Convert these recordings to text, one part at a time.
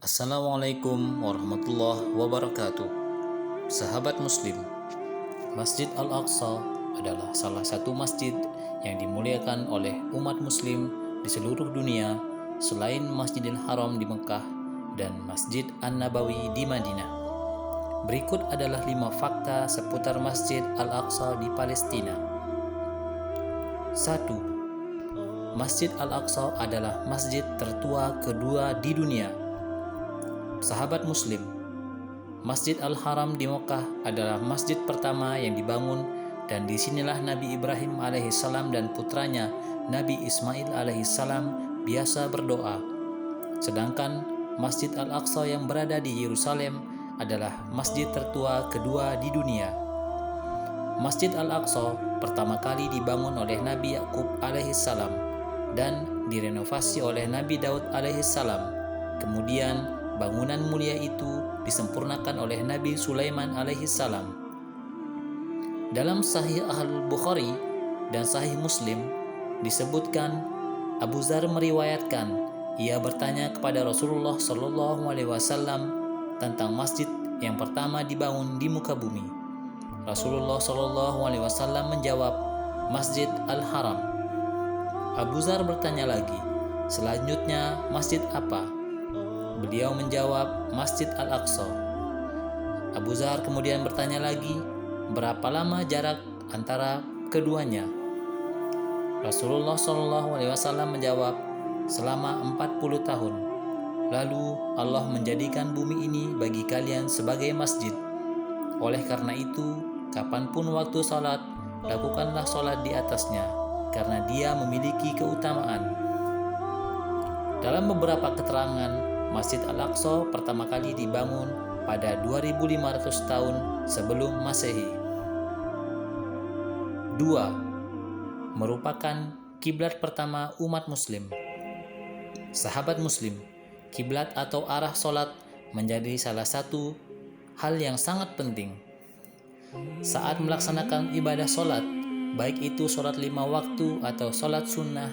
Assalamualaikum warahmatullahi wabarakatuh. Sahabat Muslim, Masjid Al-Aqsa adalah salah satu masjid yang dimuliakan oleh umat Muslim di seluruh dunia selain Masjidil Haram di Mekah dan Masjid An-Nabawi di Madinah. Berikut adalah 5 fakta seputar Masjid Al-Aqsa di Palestina. 1. Masjid Al-Aqsa adalah masjid tertua kedua di dunia. Sahabat Muslim, Masjid Al-Haram di Mekah adalah masjid pertama yang dibangun dan disinilah Nabi Ibrahim alaihissalam dan putranya Nabi Ismail alaihissalam biasa berdoa. Sedangkan Masjid Al-Aqsa yang berada di Yerusalem adalah masjid tertua kedua di dunia. Masjid Al-Aqsa pertama kali dibangun oleh Nabi Yakub alaihissalam dan direnovasi oleh Nabi Daud alaihissalam. Kemudian bangunan mulia itu disempurnakan oleh Nabi Sulaiman alaihissalam. Dalam Sahih Al-Bukhari dan Sahih Muslim disebutkan Abu Dzar meriwayatkan ia bertanya kepada Rasulullah SAW tentang masjid yang pertama dibangun di muka bumi. Rasulullah SAW menjawab, Masjid Al-Haram. Abu Dzar bertanya lagi, selanjutnya masjid apa? Beliau menjawab, Masjid Al-Aqsa. Abu Dzar kemudian bertanya lagi, berapa lama jarak antara keduanya? Rasulullah SAW menjawab, selama 40 tahun. Lalu Allah menjadikan bumi ini bagi kalian sebagai masjid. Oleh karena itu, kapanpun waktu salat, lakukanlah salat di atasnya, karena dia memiliki keutamaan. Dalam beberapa keterangan, Masjid Al-Aqsa pertama kali dibangun pada 2500 tahun sebelum Masehi. 2. Merupakan kiblat pertama umat Muslim. Sahabat Muslim, kiblat atau arah solat menjadi salah satu hal yang sangat penting. Saat melaksanakan ibadah solat, baik itu solat 5 waktu atau solat sunnah,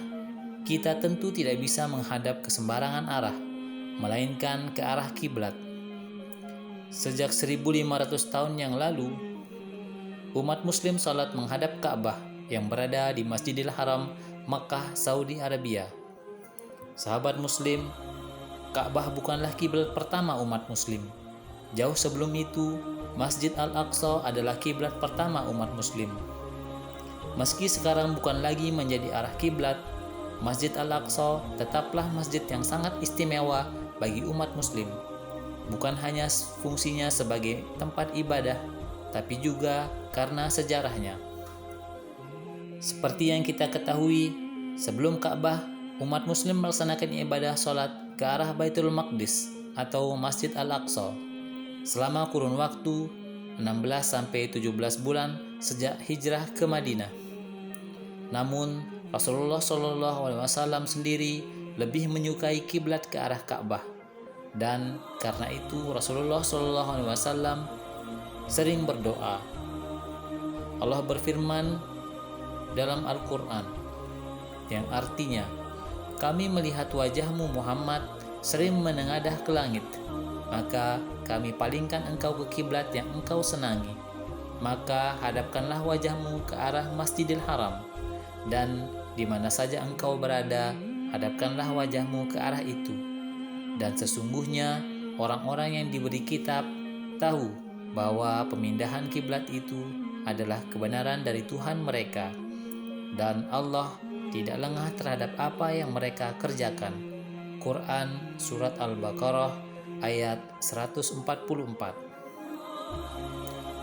kita tentu tidak bisa menghadap ke sembarangan arah, melainkan ke arah kiblat. Sejak 1500 tahun yang lalu, umat Muslim salat menghadap Ka'bah yang berada di Masjidil Haram, Makkah, Saudi Arabia. Sahabat Muslim, Ka'bah bukanlah kiblat pertama umat Muslim. Jauh sebelum itu, Masjid Al-Aqsa adalah kiblat pertama umat Muslim. Meski sekarang bukan lagi menjadi arah kiblat, Masjid Al-Aqsa tetaplah masjid yang sangat istimewa bagi umat Muslim. Bukan hanya fungsinya sebagai tempat ibadah, tapi juga karena sejarahnya. Seperti yang kita ketahui, sebelum Ka'bah, umat Muslim melaksanakan ibadah sholat ke arah Baitul Maqdis atau Masjid Al-Aqsa selama kurun waktu 16-17 bulan sejak hijrah ke Madinah. Namun, Rasulullah SAW sendiri lebih menyukai kiblat ke arah Ka'bah, dan karena itu Rasulullah SAW sering berdoa. Allah berfirman dalam Al-Quran yang artinya, kami melihat wajahmu Muhammad sering menengadah ke langit, maka kami palingkan engkau ke kiblat yang engkau senangi. Maka hadapkanlah wajahmu ke arah Masjidil Haram, dan di mana saja engkau berada, hadapkanlah wajahmu ke arah itu. Dan sesungguhnya orang-orang yang diberi kitab tahu bahwa pemindahan kiblat itu adalah kebenaran dari Tuhan mereka, dan Allah tidak lengah terhadap apa yang mereka kerjakan. Quran Surat Al-Baqarah ayat 144.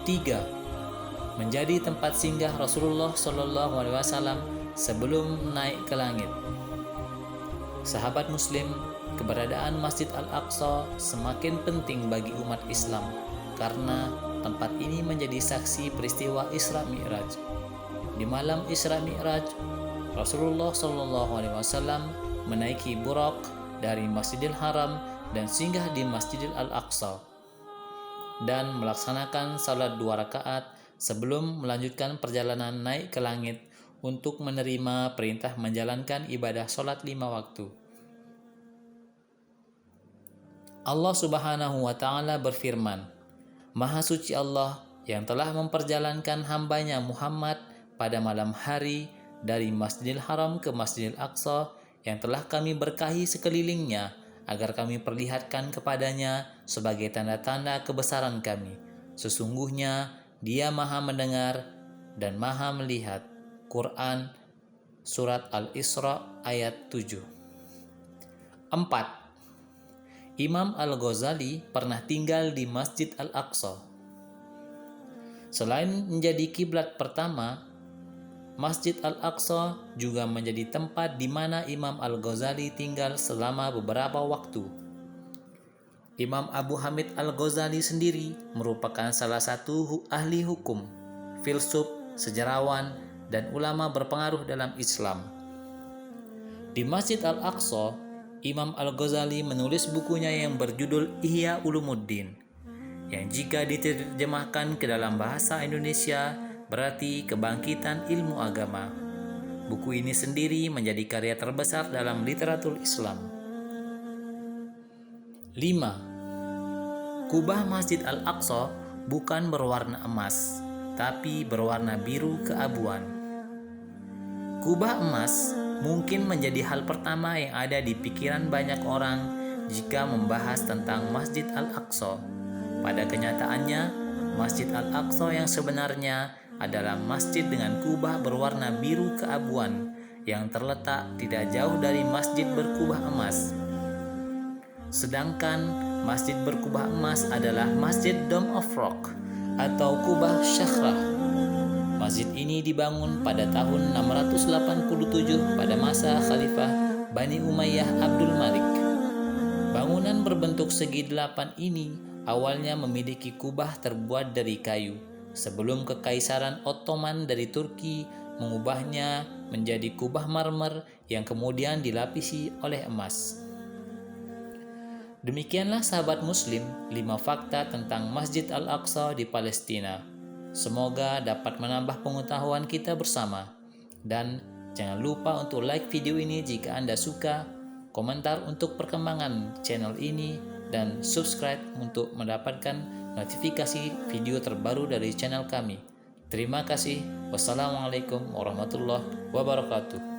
3. Menjadi tempat singgah Rasulullah SAW sebelum naik ke langit. Sahabat Muslim, keberadaan Masjid Al-Aqsa semakin penting bagi umat Islam karena tempat ini menjadi saksi peristiwa Isra Mi'raj. Di malam Isra Mi'raj, Rasulullah SAW menaiki Buraq dari Masjidil Haram dan singgah di Masjidil Al-Aqsa dan melaksanakan salat 2 rakaat sebelum melanjutkan perjalanan naik ke langit untuk menerima perintah menjalankan ibadah salat 5 waktu. Allah Subhanahu wa Ta'ala berfirman, Maha suci Allah yang telah memperjalankan hambanya Muhammad pada malam hari dari Masjidil Haram ke Masjidil Aqsa yang telah kami berkahi sekelilingnya agar kami perlihatkan kepadanya sebagai tanda-tanda kebesaran kami. Sesungguhnya Dia Maha mendengar dan Maha melihat. Quran Surat Al-Isra ayat 7. 4. Imam Al-Ghazali pernah tinggal di Masjid Al-Aqsa. Selain menjadi kiblat pertama, Masjid Al-Aqsa juga menjadi tempat di mana Imam Al-Ghazali tinggal selama beberapa waktu. Imam Abu Hamid Al-Ghazali sendiri merupakan salah satu ahli hukum, filsuf, sejarawan, dan ulama berpengaruh dalam Islam. Di Masjid Al-Aqsa, Imam Al-Ghazali menulis bukunya yang berjudul Ihya Ulumuddin, yang jika diterjemahkan ke dalam bahasa Indonesia berarti Kebangkitan Ilmu Agama. Buku ini sendiri menjadi karya terbesar dalam literatur Islam. 5. Kubah Masjid Al-Aqsa bukan berwarna emas, tapi berwarna biru keabuan. Kubah emas mungkin menjadi hal pertama yang ada di pikiran banyak orang jika membahas tentang Masjid Al-Aqsa. Pada kenyataannya, Masjid Al-Aqsa yang sebenarnya adalah masjid dengan kubah berwarna biru keabuan yang terletak tidak jauh dari masjid berkubah emas. Sedangkan masjid berkubah emas adalah Masjid Dome of Rock atau kubah Syakhrah. Masjid ini dibangun pada tahun 687 pada masa Khalifah Bani Umayyah Abdul Malik. Bangunan berbentuk segi 8 ini awalnya memiliki kubah terbuat dari kayu, sebelum Kekaisaran Ottoman dari Turki mengubahnya menjadi kubah marmer yang kemudian dilapisi oleh emas. Demikianlah sahabat muslim 5 fakta tentang Masjid Al-Aqsa di Palestina. Semoga dapat menambah pengetahuan kita bersama. Dan jangan lupa untuk like video ini jika Anda suka, komentar untuk perkembangan channel ini, dan subscribe untuk mendapatkan notifikasi video terbaru dari channel kami. Terima kasih. Wassalamualaikum warahmatullahi wabarakatuh.